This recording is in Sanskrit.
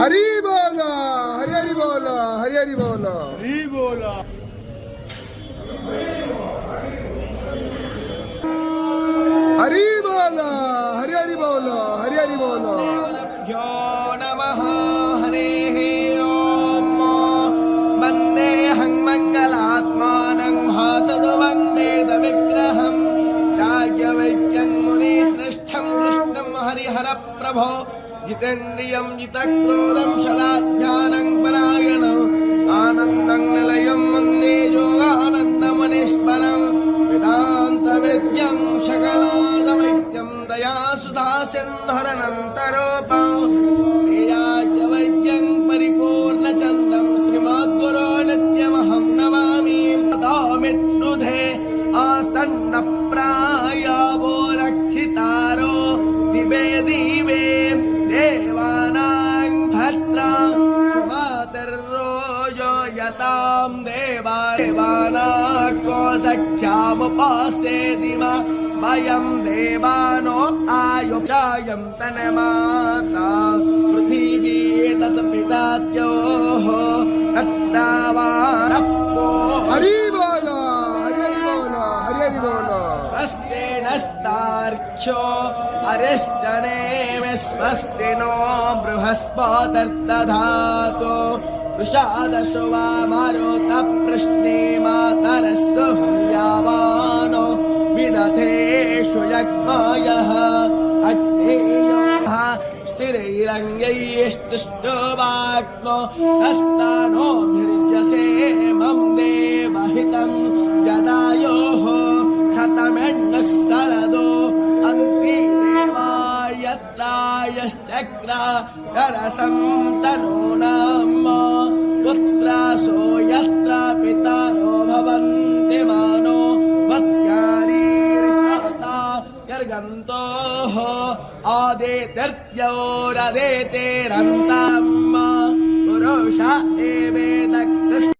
हरि बोला, हरि हरि बोला, हरि हरि बोला, हरि बोला। हरि बोला, हरि हरि बोला, हरि हरि बोला। यो नमः हरेः ओम वन्देऽहं मङ्गलात्मानं भासदुवं वेदविग्रहं याज्ञवल्क्यं मुनिश्रेष्ठं कृष्णं हरिहरप्रभो जितेन्द्रियं जितक्रोधं शलाध्यानं परायणं आनन्दं निलयं वन्दे योगानन्दमुनीश्वरं वेदान्तवेद्यं शकलादवैद्यं दयासुधासिन्धरनन्तरूपं श्रीयाज्ञवल्क्यं परिपूर्णचन्द्रं श्रीमद्गुरो नित्यमहं नमामि तदामित्रुधे आसन्नप्रायावो रक्षितारो दिवे दिवे देवानां भद्रा शुभातिर्रोयो यतां देवानाको सख्यामुपास्ते वयं देवानो आयुषायं तन्माता पृथिवी तत्पिताद्योः तत्रावारप्पो हरि बोला, हरि हरि बोला, हरि हरि बोला। स्वस्ति नस्तार्क्ष्यो अरिष्टनेमि स्वस्ति नो बृहस्पतिर्दधातु वृषादशो वा मारुतप्रश्ने मातरस्सु यावानो विदधेषु यज्ञायः अग्नेयः स्थिरैरङ्गैस्तुष्टो वाक्नो सस्तानो भिर्यसेमं देवहितं जदायोः शतमेण्णस्तरदो अन्ति देवायत्रायश्चक्र करसं तनूनाम् पुत्रासो यत्र पितरो भवन्ति मानो वत्कारीर्षता यर्गन्तोः आदेत्यर्त्योरदेतेरन्ताम् पुरुष एवेदक्तस्य